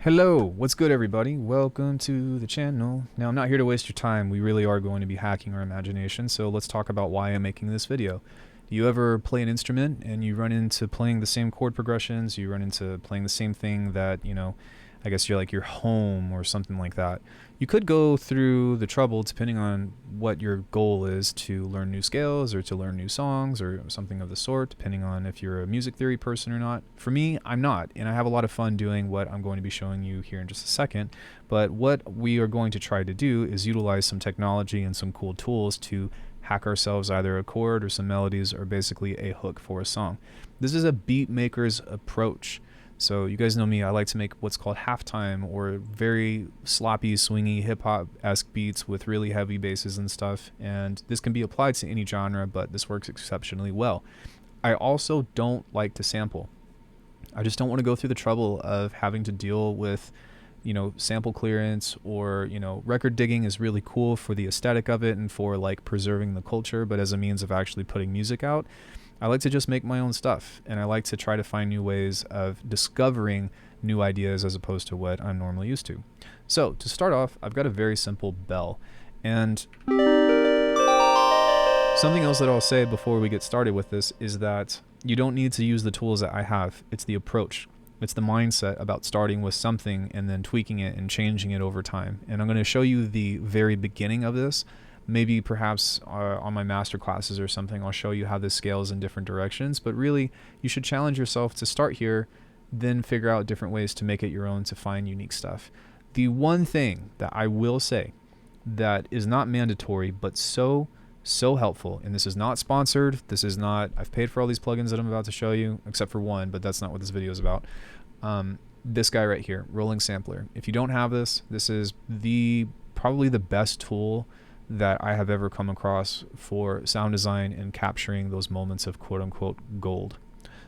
Hello, what's good everybody? Welcome to the channel. Now I'm not here to waste your time, we really are going to be hacking our imagination, so let's talk about why I'm making this video. Do you ever play an instrument and you run into playing the same chord progressions, you run into playing the same thing that, I guess you're like your home or something like that. You could go through the trouble, depending on what your goal is, to learn new scales or to learn new songs or something of the sort, depending on if you're a music theory person or not. For me, I'm not, and I have a lot of fun doing what I'm going to be showing you here in just a second. But what we are going to try to do is utilize some technology and some cool tools to hack ourselves either a chord or some melodies or basically a hook for a song. This is a beat maker's approach. So you guys know me, I like to make what's called halftime or very sloppy, swingy, hip-hop-esque beats with really heavy basses and stuff, and this can be applied to any genre, but this works exceptionally well. I also don't like to sample. I just don't want to go through the trouble of having to deal with sample clearance or, record digging is really cool for the aesthetic of it and for like preserving the culture, but as a means of actually putting music out, I like to just make my own stuff, and I like to try to find new ways of discovering new ideas as opposed to what I'm normally used to. So to start off, I've got a very simple bell, and something else that I'll say before we get started with this is that you don't need to use the tools that I have. It's the approach. It's the mindset about starting with something and then tweaking it and changing it over time. And I'm going to show you the very beginning of this. Maybe perhaps on my masterclasses or something, I'll show you how this scales in different directions. But really, you should challenge yourself to start here, then figure out different ways to make it your own, to find unique stuff. The one thing that I will say that is not mandatory, but so helpful, and this is not sponsored, this is not, I've paid for all these plugins that I'm about to show you, except for one, but that's not what this video is about. This guy right here, Rolling Sampler. If you don't have this, this is probably the best tool that I have ever come across for sound design and capturing those moments of quote-unquote gold.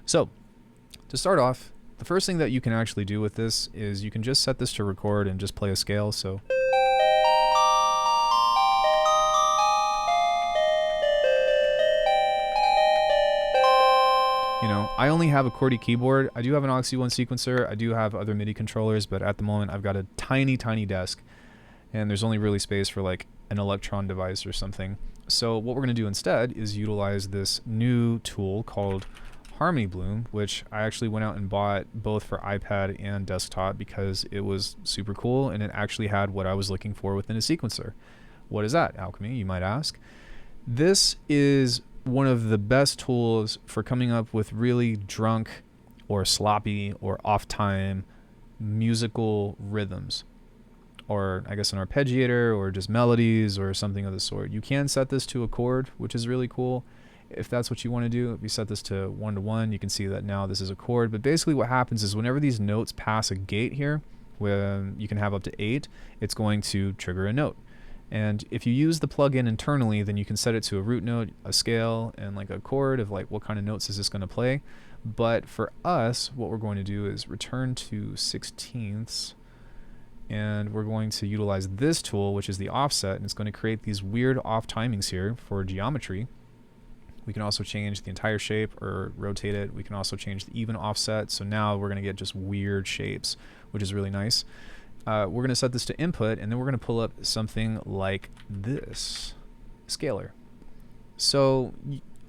So to start off, the first thing that you can actually do with this is you can just set this to record and just play a scale. So I only have a QWERTY keyboard. I do have an Alckemy One sequencer. I do have other MIDI controllers, but at the moment I've got a tiny desk, and there's only really space for like an Electron device or something. So what we're going to do instead is utilize this new tool called Harmony Bloom, which I actually went out and bought both for iPad and desktop because it was super cool and it actually had what I was looking for within a sequencer. What is that, Alckemy, you might ask? This is one of the best tools for coming up with really drunk or sloppy or off-time musical rhythms, or I guess an arpeggiator or just melodies or something of the sort. You can set this to a chord, which is really cool if that's what you want to do. If you set this to 1-to-1, you can see that now this is a chord. But basically what happens is whenever these notes pass a gate here, where you can have up to 8, it's going to trigger a note. And if you use the plugin internally, then you can set it to a root note, a scale, and like a chord of like what kind of notes is this going to play. But for us, what we're going to do is return to 16ths, and we're going to utilize this tool, which is the offset, and it's going to create these weird off timings here for geometry. We can also change the entire shape or rotate it. We can also change the even offset. So now we're going to get just weird shapes, which is really nice. We're going to set this to input, and then we're going to pull up something like this, scalar. So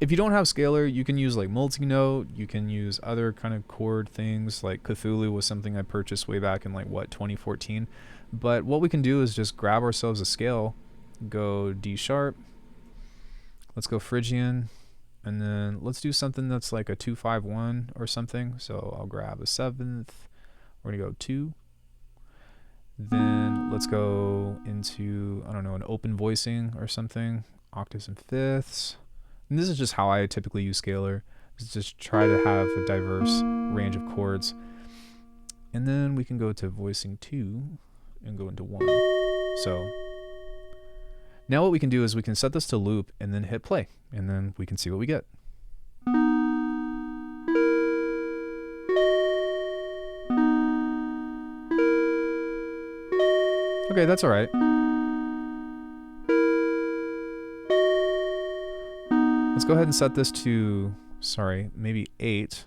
if you don't have scalar, you can use like multi-note, you can use other kind of chord things, like Cthulhu was something I purchased way back in like 2014. But what we can do is just grab ourselves a scale, go D sharp, let's go Phrygian, and then let's do something that's like a 2-5-1 or something. So I'll grab a 7th, we're gonna go 2. Then let's go into, I don't know, an open voicing or something, octaves and fifths. And this is just how I typically use scalar, is just try to have a diverse range of chords. And then we can go to voicing 2 and go into 1. So now what we can do is we can set this to loop and then hit play, and then we can see what we get. Okay, that's all right. Let's go ahead and set this to, maybe 8,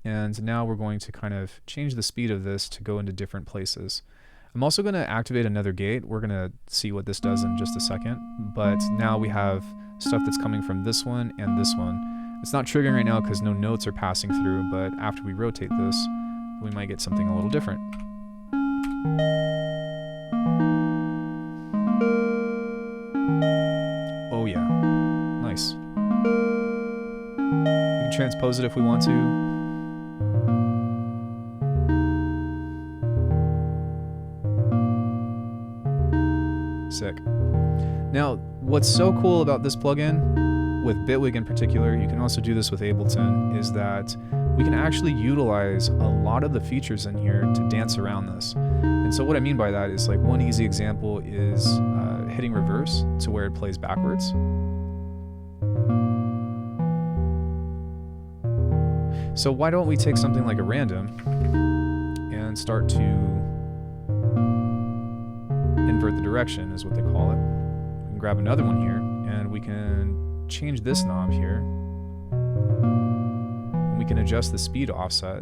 And now we're going to kind of change the speed of this to go into different places. I'm also going to activate another gate. We're going to see what this does in just a second. But now we have stuff that's coming from this one and this one. It's not triggering right now because no notes are passing through, but after we rotate this, we might get something a little different. Oh yeah, nice. We can transpose it if we want to. Sick. Now, what's so cool about this plugin, with Bitwig in particular, you can also do this with Ableton, is that we can actually utilize a lot of the features in here to dance around this. And so what I mean by that is, like, one easy example is hitting reverse to where it plays backwards. So why don't we take something like a random and start to invert the direction, is what they call it. We can grab another one here, and we can change this knob here. And we can adjust the speed offset.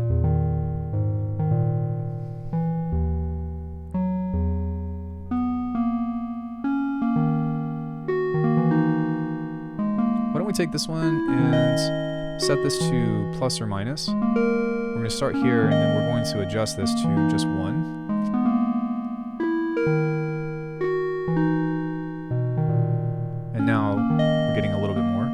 Why don't we take this one and set this to plus or minus. We're going to start here, and then we're going to adjust this to just 1. And now we're getting a little bit more.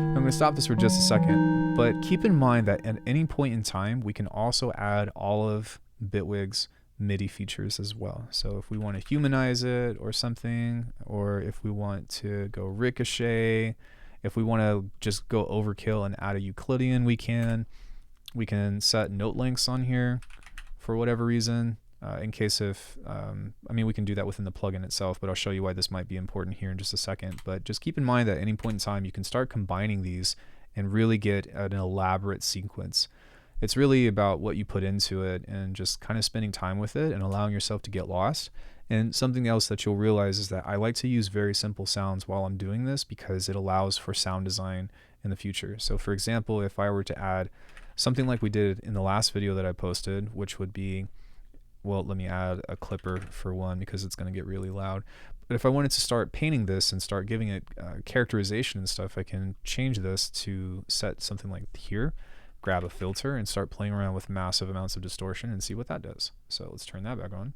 I'm going to stop this for just a second, but keep in mind that at any point in time, we can also add all of Bitwig's MIDI features as well. So if we want to humanize it or something, or if we want to go ricochet, if we want to just go overkill and add a Euclidean, we can set note lengths on here for whatever reason, in case if, I mean, we can do that within the plugin itself, but I'll show you why this might be important here in just a second. But just keep in mind that at any point in time, you can start combining these and really get an elaborate sequence. It's really about what you put into it and just kind of spending time with it and allowing yourself to get lost. And something else that you'll realize is that I like to use very simple sounds while I'm doing this because it allows for sound design in the future. So for example, if I were to add something like we did in the last video that I posted, which would be, well, let me add a clipper for one because it's going to get really loud. But if I wanted to start painting this and start giving it characterization and stuff, I can change this to set something like here, grab a filter and start playing around with massive amounts of distortion and see what that does. So let's turn that back on.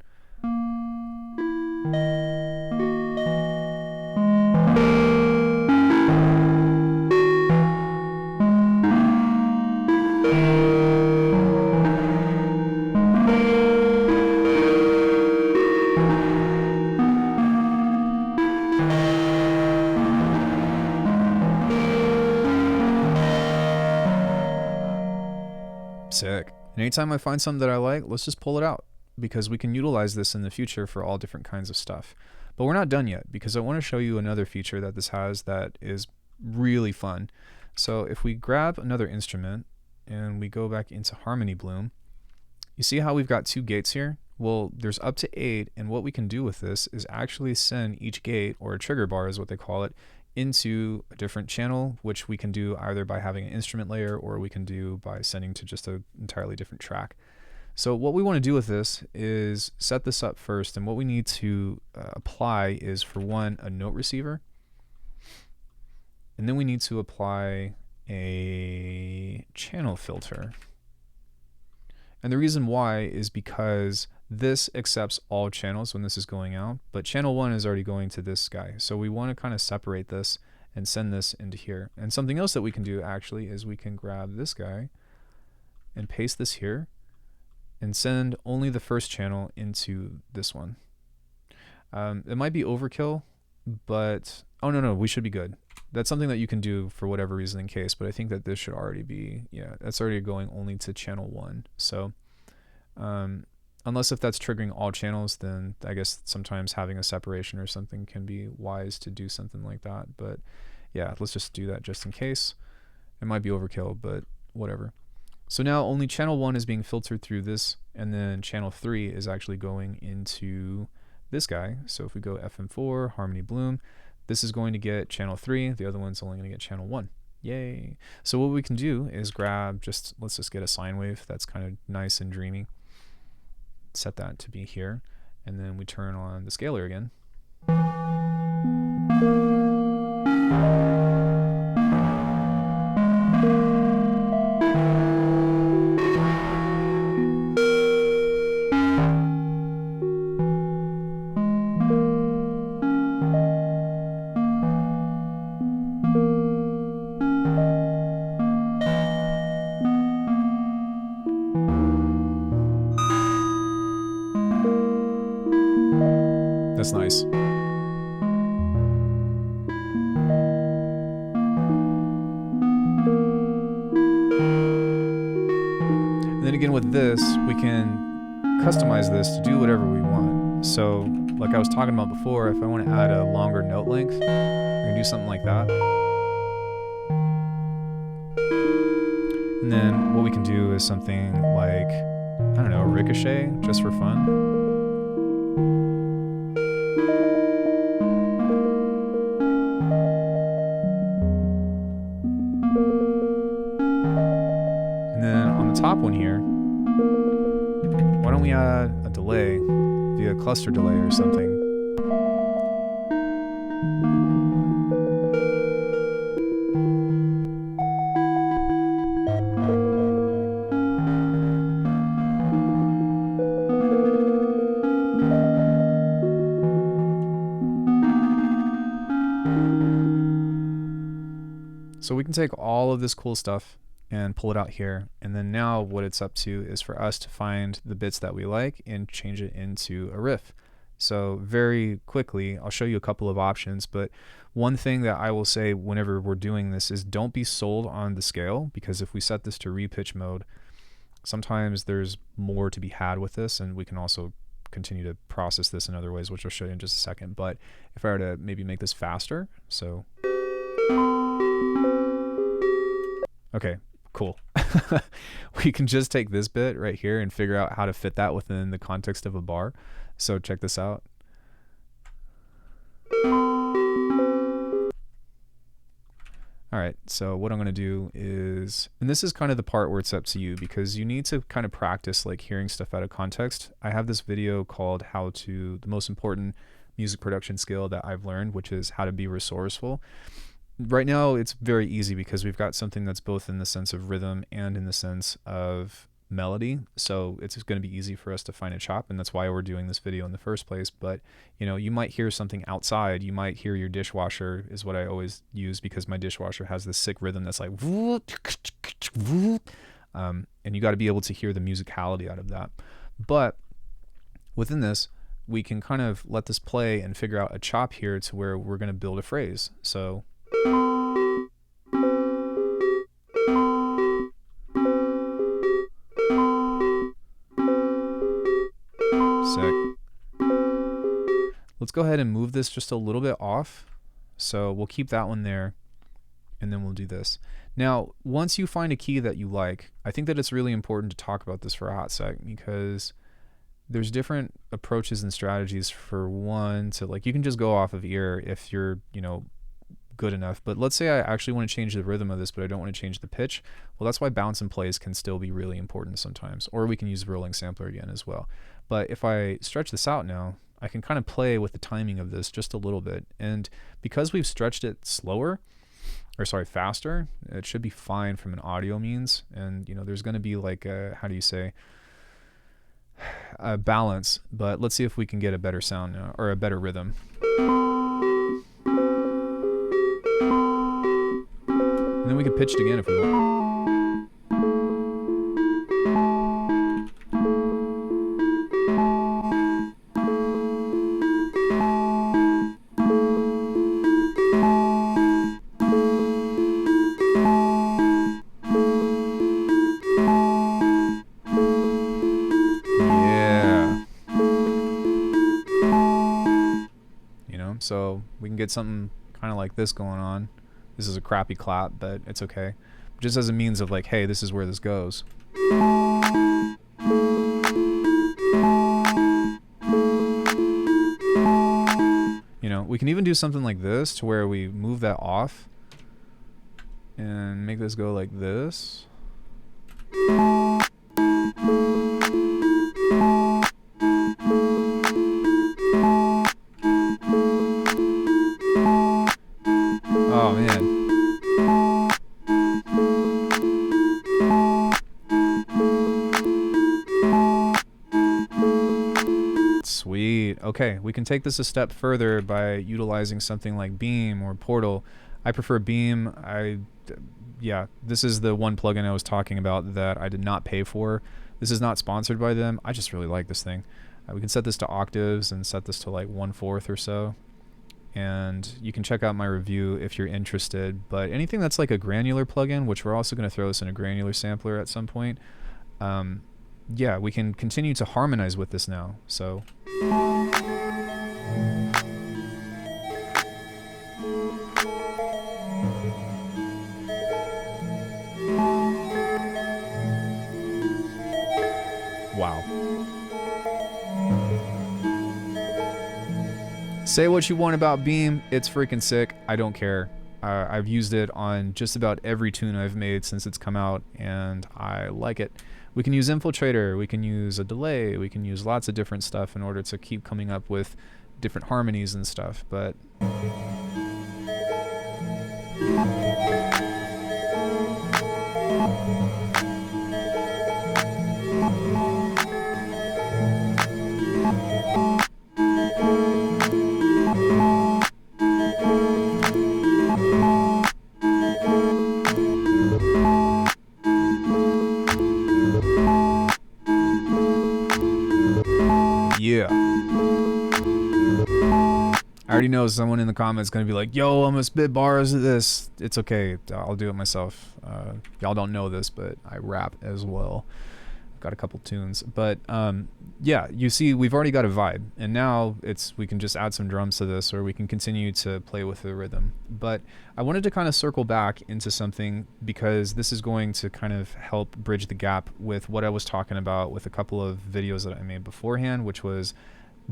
Sick. And anytime I find something that I like, let's just pull it out because we can utilize this in the future for all different kinds of stuff. But we're not done yet because I want to show you another feature that this has that is really fun. So if we grab another instrument and we go back into Harmony Bloom, you see how we've got 2 gates here? Well, there's up to 8, and what we can do with this is actually send each gate, or a trigger bar is what they call it, into a different channel, which we can do either by having an instrument layer or we can do by sending to just an entirely different track. So what we want to do with this is set this up first, and what we need to apply is, for one, a note receiver, and then we need to apply a channel filter. And the reason why is because this accepts all channels when this is going out, but channel 1 is already going to this guy. So we want to kind of separate this and send this into here. And something else that we can do actually is we can grab this guy and paste this here and send only the first channel into this one. It might be overkill, but oh no, we should be good. That's something that you can do for whatever reason in case, but I think that this should already be, yeah, that's already going only to channel 1. So unless if that's triggering all channels, then I guess sometimes having a separation or something can be wise to do something like that. But yeah, let's just do that just in case. It might be overkill, but whatever. So now only channel 1 is being filtered through this, and then channel 3 is actually going into this guy. So if we go FM4, Harmony Bloom, This is going to get channel 3. The other one's only going to get channel 1. Yay. So what we can do is grab let's just get a sine wave that's kind of nice and dreamy. Set that to be here. And then we turn on the scaler again. That's nice. And then again with this, we can customize this to do whatever we want. So like I was talking about before, if I want to add a longer note length, I can do something like that. And then what we can do is something like, I don't know, a ricochet, just for fun. Top one here, why don't we add a delay via cluster delay or something. So we can take all of this cool stuff and pull it out here, and then now what it's up to is for us to find the bits that we like and change it into a riff. So very quickly, I'll show you a couple of options, but one thing that I will say whenever we're doing this is don't be sold on the scale, because if we set this to repitch mode, sometimes there's more to be had with this, and we can also continue to process this in other ways, which I'll show you in just a second. But if I were to maybe make this faster, so okay, cool. We can just take this bit right here and figure out how to fit that within the context of a bar. So check this out. All right, so what I'm going to do is, and this is kind of the part where it's up to you, because you need to kind of practice like hearing stuff out of context. I have this video called the most important music production skill that I've learned, which is how to be resourceful. Right now it's very easy because we've got something that's both in the sense of rhythm and in the sense of melody, so it's going to be easy for us to find a chop, and that's why we're doing this video in the first place. But you know, you might hear something outside, you might hear your dishwasher, is what I always use, because my dishwasher has this sick rhythm that's like and you got to be able to hear the musicality out of that. But within this, we can kind of let this play and figure out a chop here to where we're going to build a phrase. So let's go ahead and move this just a little bit off. So we'll keep that one there, and then we'll do this. Now, once you find a key that you like, I think that it's really important to talk about this for a hot sec, because there's different approaches and strategies. For one, to like, you can just go off of ear if you're, you know, good enough. But let's say I actually want to change the rhythm of this, but I don't want to change the pitch. Well, that's why bounce and plays can still be really important sometimes, or we can use rolling sampler again as well. But if I stretch this out now, I can kind of play with the timing of this just a little bit. And because we've stretched it faster, it should be fine from an audio means. And you know, there's going to be like a, how do you say, a balance. But let's see if we can get a better sound now, or a better rhythm. And then we can pitch it again if we want. So we can get something kind of like this going on. This is a crappy clap, but it's okay. Just as a means of like, hey, this is where this goes. You know, We can even do something like this to where we move that off and make this go like this. Oh man. Sweet. Okay, we can take this a step further by utilizing something like Beam or Portal. I prefer Beam. Yeah, this is the one plugin I was talking about that I did not pay for. This is not sponsored by them. I just really like this thing. We can set this to octaves and set this to like 1/4 or so. And you can check out my review if you're interested. But anything that's like a granular plugin, which we're also going to throw this in a granular sampler at some point, yeah, we can continue to harmonize with this now. So wow. Say what you want about Beam, it's freaking sick. I don't care. I've used it on just about every tune I've made since it's come out, and I like it. We can use Infiltrator, we can use a delay, we can use lots of different stuff in order to keep coming up with different harmonies and stuff, but yeah. I already know someone in the comments going to be like, yo, I'm gonna spit bars of this. It's okay. I'll do it myself. Y'all don't know this, but I rap as well. Got a couple tunes. But yeah, you see, we've already got a vibe. And now we can just add some drums to this, or we can continue to play with the rhythm. But I wanted to kind of circle back into something because this is going to kind of help bridge the gap with what I was talking about with a couple of videos that I made beforehand, which was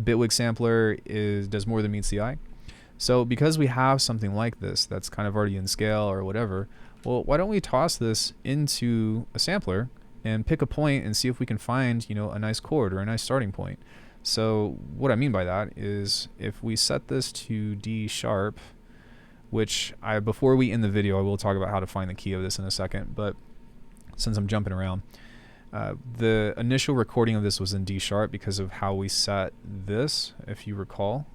Bitwig Sampler does more than meets the eye. So because we have something like this that's kind of already in scale or whatever, well, why don't we toss this into a sampler and pick a point and see if we can find, you know, a nice chord or a nice starting point. So what I mean by that is if we set this to D sharp, which before we end the video, I will talk about how to find the key of this in a second, but since I'm jumping around, the initial recording of this was in D sharp because of how we set this, if you recall,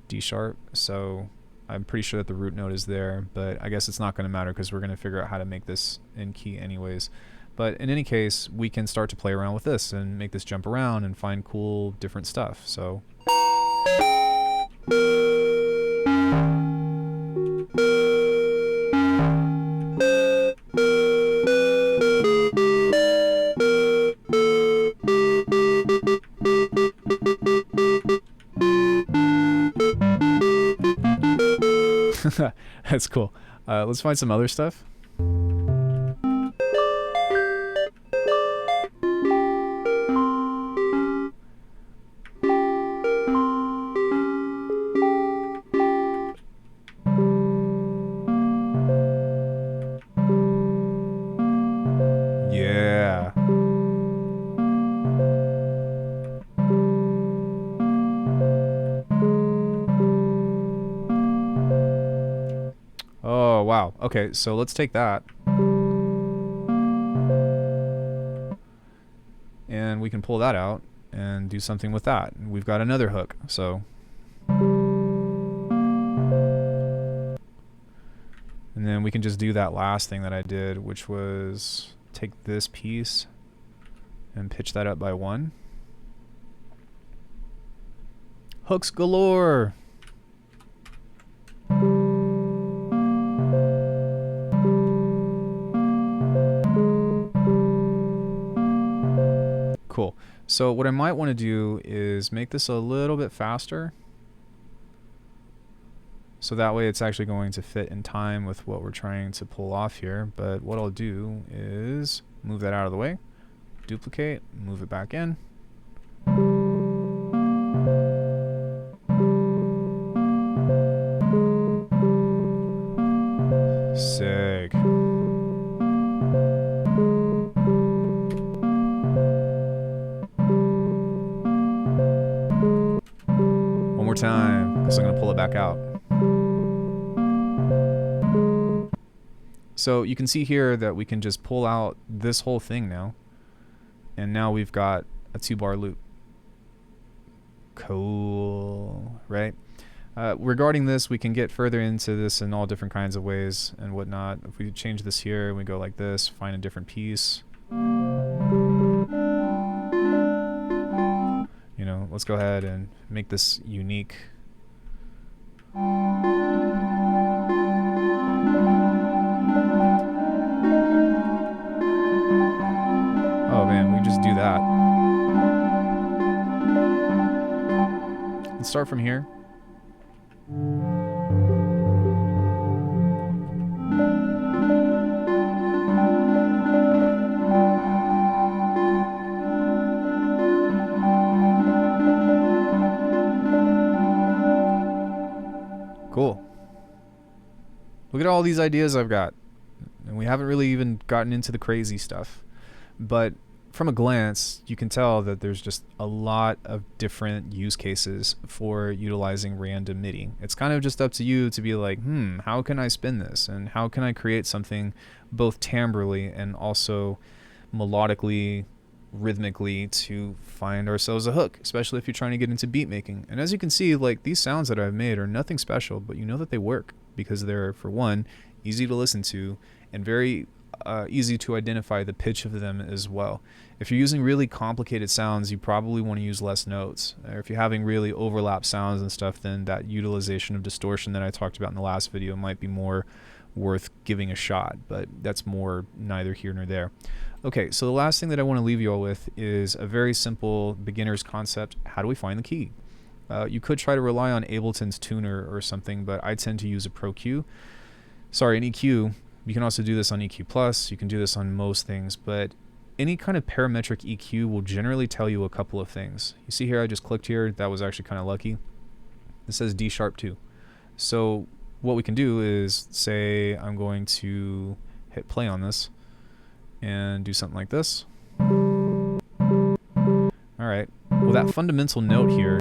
D sharp. So I'm pretty sure that the root note is there, but I guess it's not going to matter because we're going to figure out how to make this in key anyways. But in any case, we can start to play around with this and make this jump around and find cool different stuff. So that's cool. Let's find some other stuff. Yeah. Oh, wow. Okay, so let's take that. And we can pull that out and do something with that. We've got another hook, so. And then we can just do that last thing that I did, which was take this piece and pitch that up by 1. Hooks galore! Cool. So what I might want to do is make this a little bit faster. So that way it's actually going to fit in time with what we're trying to pull off here. But what I'll do is move that out of the way, duplicate, move it back in. more time, because I'm going to pull it back out. So you can see here that we can just pull out this whole thing now. And now we've got a 2-bar loop. Cool, right? Regarding this, we can get further into this in all different kinds of ways and whatnot. If we change this here and we go like this, find a different piece. You know, let's go ahead and make this unique. Oh man, we just do that. Let's start from here. Cool. Look at all these ideas I've got. And we haven't really even gotten into the crazy stuff. But from a glance, you can tell that there's just a lot of different use cases for utilizing random MIDI. It's kind of just up to you to be like, how can I spin this? And how can I create something both timbrally and also melodically, rhythmically to find ourselves a hook, especially if you're trying to get into beat making. And as you can see, like, these sounds that I've made are nothing special, but you know that they work because they're, for one, easy to listen to and very easy to identify the pitch of them as well. If you're using really complicated sounds, you probably want to use less notes. Or if you're having really overlap sounds and stuff, then that utilization of distortion that I talked about in the last video might be more worth giving a shot, but that's more neither here nor there. Okay, so the last thing that I want to leave you all with is a very simple beginner's concept. How do we find the key? You could try to rely on Ableton's tuner or something, but I tend to use a Pro Q. Sorry, an EQ. You can also do this on EQ Plus. You can do this on most things, but any kind of parametric EQ will generally tell you a couple of things. You see here, I just clicked here. That was actually kind of lucky. It says D sharp 2. So what we can do is say I'm going to hit play on this and do something like this. All right. Well, that fundamental note here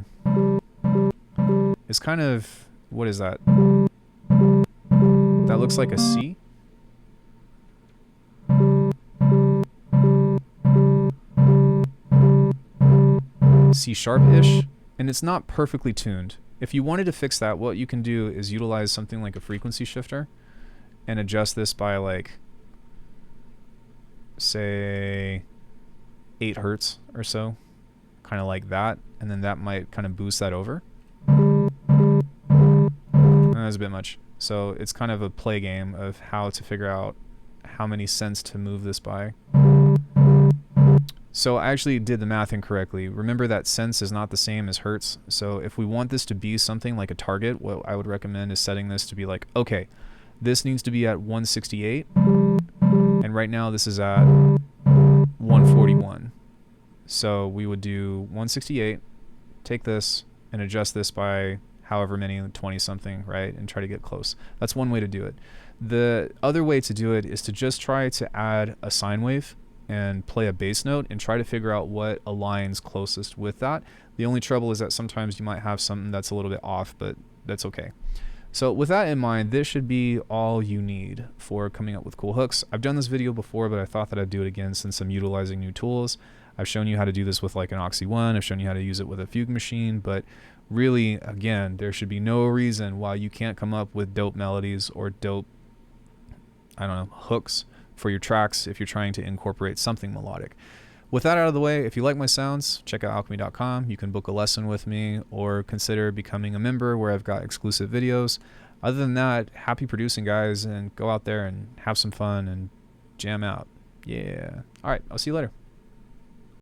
is kind of, what is that? That looks like a C. C sharp-ish, and it's not perfectly tuned. If you wanted to fix that, what you can do is utilize something like a frequency shifter and adjust this by, like, say 8 hertz or so, kind of like that, and then that might kind of boost that over. That's a bit much. So it's kind of a play game of how to figure out how many cents to move this by. So I actually did the math incorrectly. Remember that cents is not the same as hertz. So if we want this to be something like a target, what I would recommend is setting this to be like, okay, this needs to be at 168. And right now this is at 141. So we would do 168, take this and adjust this by however many, 20 something, right? And try to get close. That's one way to do it. The other way to do it is to just try to add a sine wave and play a bass note and try to figure out what aligns closest with that. The only trouble is that sometimes you might have something that's a little bit off, but that's okay. So with that in mind, this should be all you need for coming up with cool hooks. I've done this video before, but I thought that I'd do it again since I'm utilizing new tools. I've shown you how to do this with like an Oxy 1. I've shown you how to use it with a Fugue machine, but really, again, there should be no reason why you can't come up with dope melodies or dope, I don't know, hooks for your tracks if you're trying to incorporate something melodic. With that out of the way, if you like my sounds, check out alckemy.com. You can book a lesson with me or consider becoming a member where I've got exclusive videos. Other than that, happy producing, guys, and go out there and have some fun and jam out. Yeah. All right, I'll see you later.